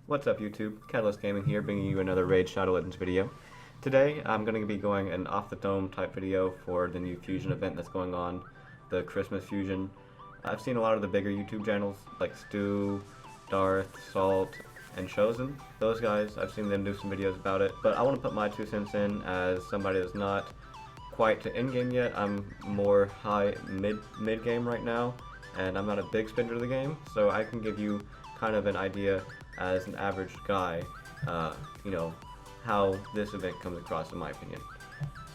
What's up YouTube? Catalyst Gaming here, bringing you another Raid Shadow Legends video. Today I'm going to be going an off-the-dome type video for the new Fusion event that's going on, the Christmas Fusion. I've seen a lot of the bigger YouTube channels like Stu, Darth, Salt, and Chosen. Those guys, I've seen them do some videos about it, but I want to put my 2 cents in as somebody that's not quite to in-game yet. I'm more mid-game right now, and I'm not a big spender of the game, so I can give you kind of an idea as an average guy, how this event comes across in my opinion.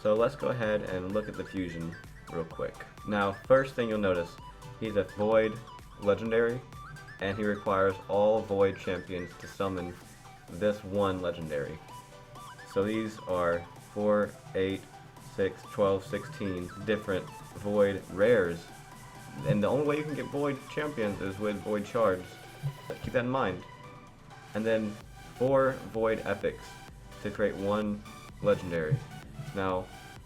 So let's go ahead and look at the Fusion real quick. Now, first thing you'll notice, he's a Void Legendary, and he requires all Void champions to summon this one Legendary. So these are 4, 8, 6, 12, 16 different Void rares, and the only way you can get Void champions is with Void shards. Keep that in mind. And then 4 Void Epics to create one Legendary. Now,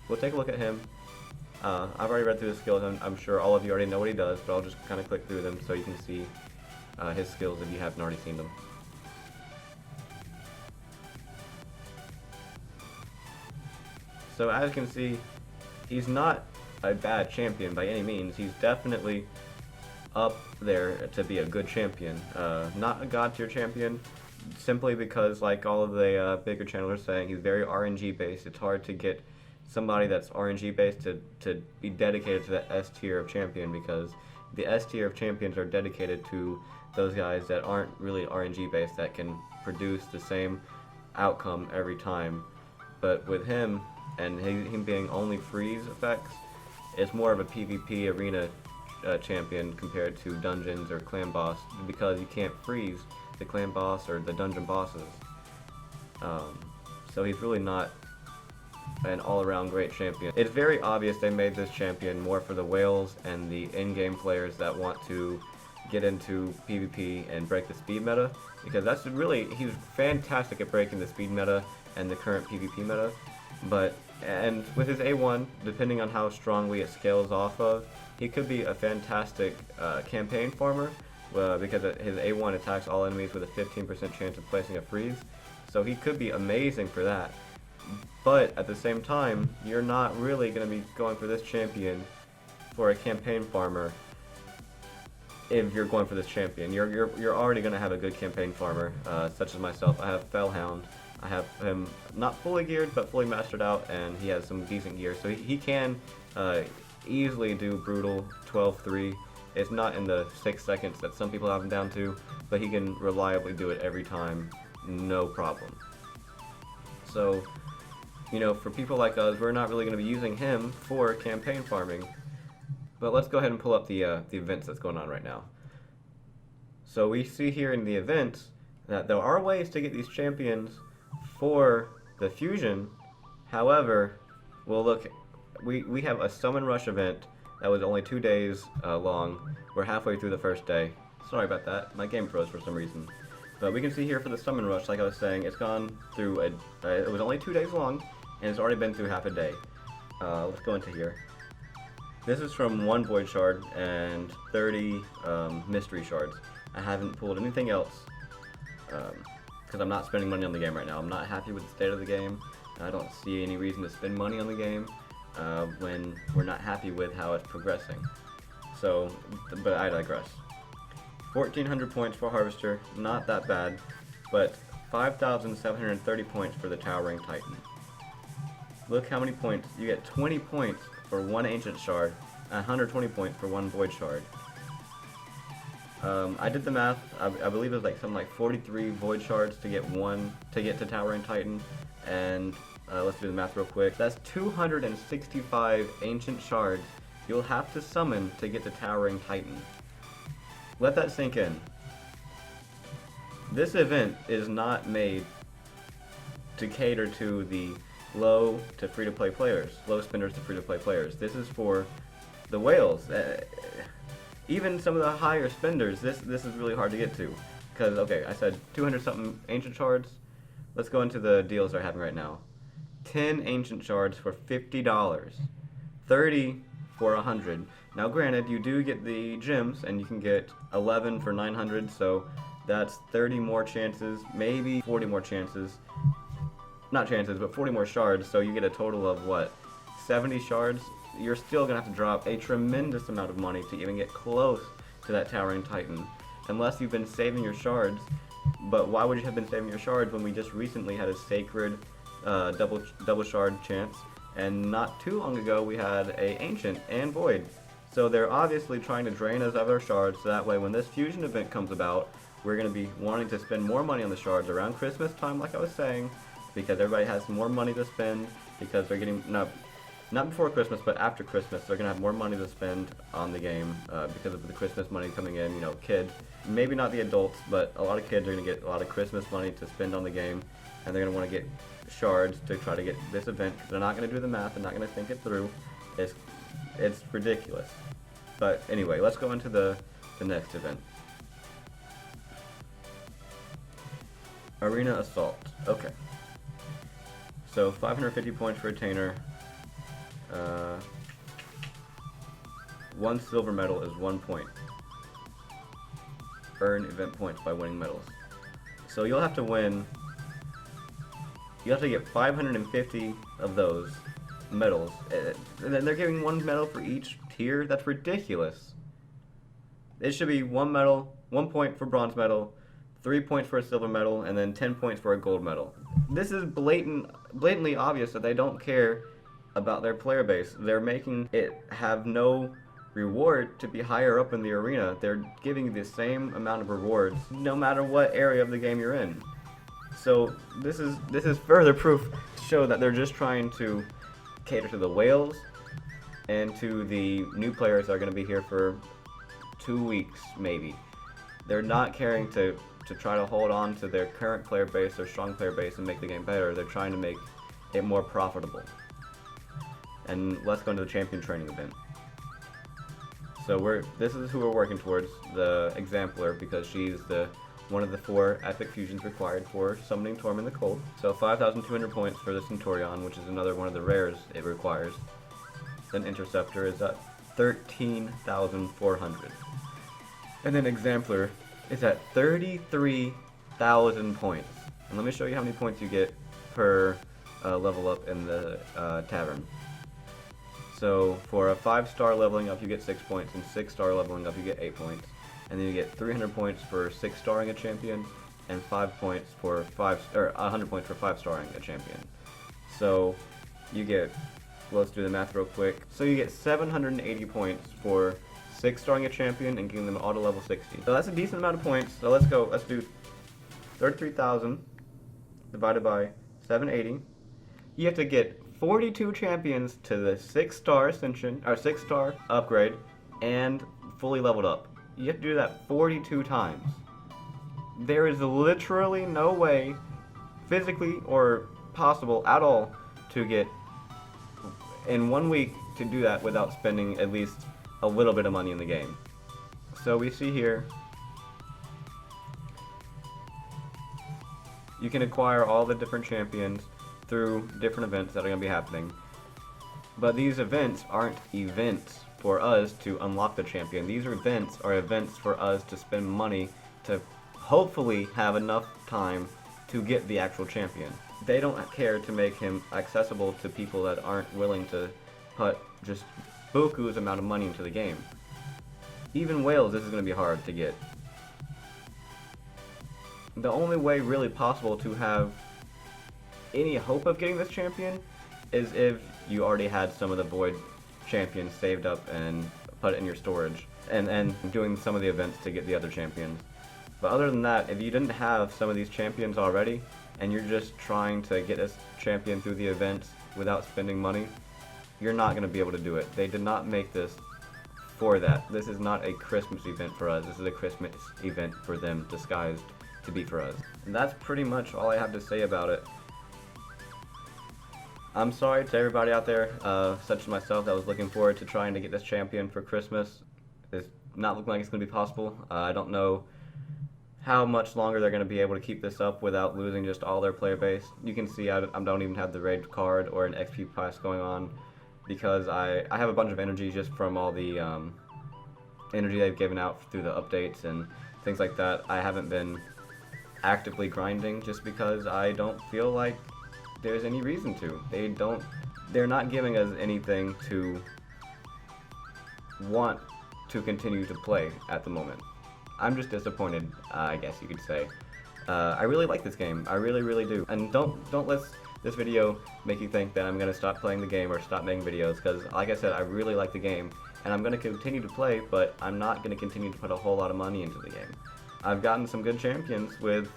we'll take a look at him. I've already read through the skills, and I'm sure all of you already know what he does, but I'll just kind of click through them so you can see his skills if you haven't already seen them. So as you can see, he's not a bad champion by any means. He's definitely up there to be a good champion. Not a god tier champion, simply because, like all of the bigger channels are saying, he's very RNG based. It's hard to get somebody that's RNG based to be dedicated to the S tier of champion, because the S tier of champions are dedicated to those guys that aren't really RNG based, that can produce the same outcome every time. But with him, and him being only freeze effects, it's more of a PvP arena champion compared to dungeons or clan boss, because you can't freeze the clan boss or the dungeon bosses. So he's really not an all-around great champion. It's very obvious they made this champion more for the whales and the in-game players that want to get into PvP and break the speed meta, because that's really, he's fantastic at breaking the speed meta and the current PvP meta. And with his A1, depending on how strongly it scales off of, he could be a fantastic campaign farmer, because his A1 attacks all enemies with a 15% chance of placing a freeze. So he could be amazing for that. But at the same time, you're not really going to be going for this champion for a campaign farmer. If you're going for this champion, you're already going to have a good campaign farmer, such as myself. I have Fellhound. I have him not fully geared, but fully mastered out, and he has some decent gear. So he can easily do Brutal 12-3. It's not in the 6 seconds that some people have him down to, but he can reliably do it every time, no problem. So, for people like us, we're not really going to be using him for campaign farming. But let's go ahead and pull up the events that's going on right now. So we see here in the events that there are ways to get these champions for the Fusion. However, we have a Summon Rush event that was only 2 days long. We're halfway through the first day. Sorry about that, my game froze for some reason. But we can see here for the Summon Rush, like I was saying, it's gone through, it was only 2 days long, and it's already been through half a day. Let's go into here. This is from 1 Void Shard and 30 Mystery Shards. I haven't pulled anything else, because I'm not spending money on the game right now. I'm not happy with the state of the game. I don't see any reason to spend money on the game when we're not happy with how it's progressing. So, but I digress. 1,400 points for Harvester, not that bad, but 5,730 points for the Towering Titan. Look how many points. You get 20 points for 1 Ancient Shard, and 120 points for 1 Void Shard. I did the math. I believe it was something like 43 Void Shards to get to Towering Titan, and let's do the math real quick. That's 265 Ancient Shards you'll have to summon to get to Towering Titan. Let that sink in. This event is not made to cater to the low to free-to-play players, low spenders to free-to-play players. This is for the whales. Even some of the higher spenders, this is really hard to get to. Because, okay, I said 200 something Ancient Shards. Let's go into the deals they're having right now. 10 Ancient Shards for $50. 30 for 100. Now granted, you do get the gems, and you can get 11 for 900, so That's 30 more chances, maybe 40 more chances. Not chances, but 40 more shards, so you get a total of what? 70 shards? You're still gonna have to drop a tremendous amount of money to even get close to that Towering Titan. Unless you've been saving your shards. But why would you have been saving your shards when we just recently had a sacred double shard chance, and not too long ago we had a ancient and void. So they're obviously trying to drain us of our shards, so that way when this fusion event comes about, we're going to be wanting to spend more money on the shards around Christmas time, like I was saying, because everybody has more money to spend, because they're getting, not before Christmas, but after Christmas, they're going to have more money to spend on the game because of the Christmas money coming in, you know, kids. Maybe not the adults, but a lot of kids are going to get a lot of Christmas money to spend on the game, and they're going to want to get shards to try to get this event, because they're not going to do the math, they're not going to think it through. It's ridiculous. But anyway, let's go into the next event. Arena Assault. Okay. So 550 points for Attainer. 1 silver medal is 1 point. Earn event points by winning medals. So you'll have to win. You have to get 550 of those medals, and then they're giving 1 medal for each tier. That's ridiculous. It should be 1 medal, 1 point for bronze medal, 3 points for a silver medal, and then 10 points for a gold medal. This is blatantly obvious that they don't care about their player base. They're making it have no reward to be higher up in the arena. They're giving you the same amount of rewards no matter what area of the game you're in. So this is further proof to show that they're just trying to cater to the whales and to the new players that are going to be here for 2 weeks maybe. They're not caring to try to hold on to their current player base, their strong player base, and make the game better. They're trying to make it more profitable. And let's go into the champion training event. So this is who we're working towards, the Exemplar, because she's one of the 4 epic fusions required for summoning Torm in the Cold. So 5,200 points for the Centurion, which is another one of the rares it requires. Then Interceptor is at 13,400. And then Exemplar is at 33,000 points. And let me show you how many points you get per level up in the tavern. So for a 5-star leveling up you get 6 points, and 6-star leveling up you get 8 points. And then you get 300 points for 6-starring a champion, and 100 points for 5-starring a champion. So you get, well, let's do the math real quick. So you get 780 points for 6-starring a champion and getting them auto level 60. So that's a decent amount of points. So let's do 33,000 divided by 780. You have to get 42 champions to the 6-star ascension, or 6-star upgrade, and fully leveled up. You have to do that 42 times. There is literally no way, physically or possible at all, to get in 1 week to do that without spending at least a little bit of money in the game. So we see here, you can acquire all the different champions through different events that are going to be happening. But these events aren't events for us to unlock the champion. These events are events for us to spend money to hopefully have enough time to get the actual champion. They don't care to make him accessible to people that aren't willing to put just buku's amount of money into the game. Even whales, this is going to be hard to get. The only way really possible to have any hope of getting this champion is if you already had some of the void champions saved up and put it in your storage, and doing some of the events to get the other champions. But other than that, if you didn't have some of these champions already, and you're just trying to get this champion through the events without spending money, you're not going to be able to do it. They did not make this for that. This is not a Christmas event for us. This is a Christmas event for them, disguised to be for us. And that's pretty much all I have to say about it. I'm sorry to everybody out there, such as myself, that was looking forward to trying to get this champion for Christmas. It's not looking like it's going to be possible. I don't know how much longer they're going to be able to keep this up without losing just all their player base. You can see I don't even have the raid card or an XP pass going on, because I have a bunch of energy just from all the energy they've given out through the updates and things like that, I haven't been actively grinding just because I don't feel like there's any reason to. They're not giving us anything to want to continue to play at the moment. I'm just disappointed, I guess you could say. I really like this game. I really, really do. And don't let this video make you think that I'm gonna stop playing the game or stop making videos, because like I said, I really like the game and I'm gonna continue to play, but I'm not gonna continue to put a whole lot of money into the game. I've gotten some good champions with,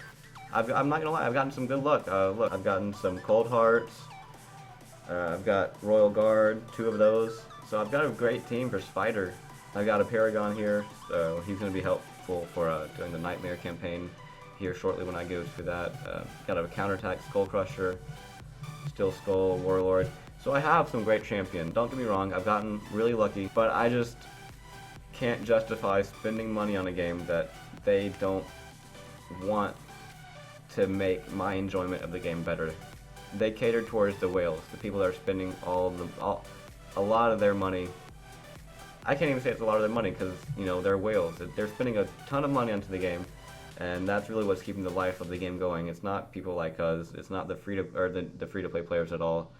I'm not gonna lie, I've gotten some good luck. Look, I've gotten some Cold Hearts, I've got Royal Guard, 2 of those, so I've got a great team for Spider. I've got a Paragon here, so he's gonna be helpful for doing the Nightmare campaign here shortly when I go through that. Got a counterattack Skull Crusher, Steel Skull, Warlord. So I have some great champion. Don't get me wrong, I've gotten really lucky, but I just can't justify spending money on a game that they don't want to make my enjoyment of the game better. They cater towards the whales, the people that are spending a lot of their money. I can't even say it's a lot of their money because, you know, they're whales. They're spending a ton of money onto the game, and that's really what's keeping the life of the game going. It's not people like us. It's not the free-to-play players at all.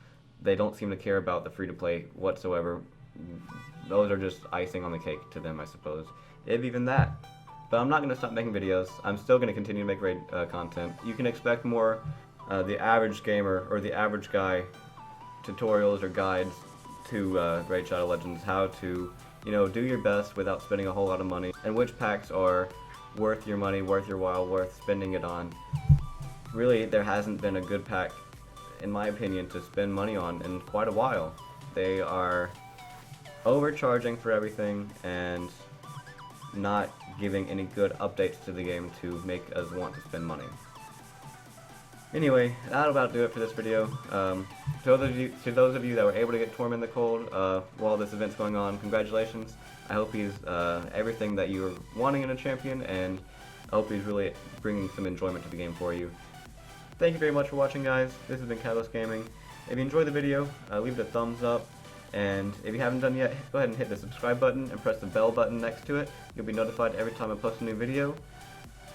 They don't seem to care about the free-to-play whatsoever. Those are just icing on the cake to them, I suppose, if even that. But I'm not going to stop making videos. I'm still going to continue to make raid content. You can expect more the average gamer or the average guy tutorials or guides to Raid Shadow Legends, how to, you know, do your best without spending a whole lot of money, and which packs are worth your money, worth your while, worth spending it on. Really, there hasn't been a good pack, in my opinion, to spend money on in quite a while. They are overcharging for everything and not giving any good updates to the game to make us want to spend money. Anyway, that'll about do it for this video. To those of you that were able to get Torm in the cold while this event's going on, congratulations. I hope he's everything that you were wanting in a champion, and I hope he's really bringing some enjoyment to the game for you. Thank you very much for watching, guys. This has been Catalyst Gaming. If you enjoyed the video, leave it a thumbs up, and if you haven't done yet, go ahead and hit the subscribe button and press the bell button next to it. You'll be notified every time I post a new video.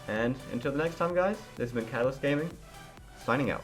And until the next time, guys, this has been Catalyst Gaming, signing out.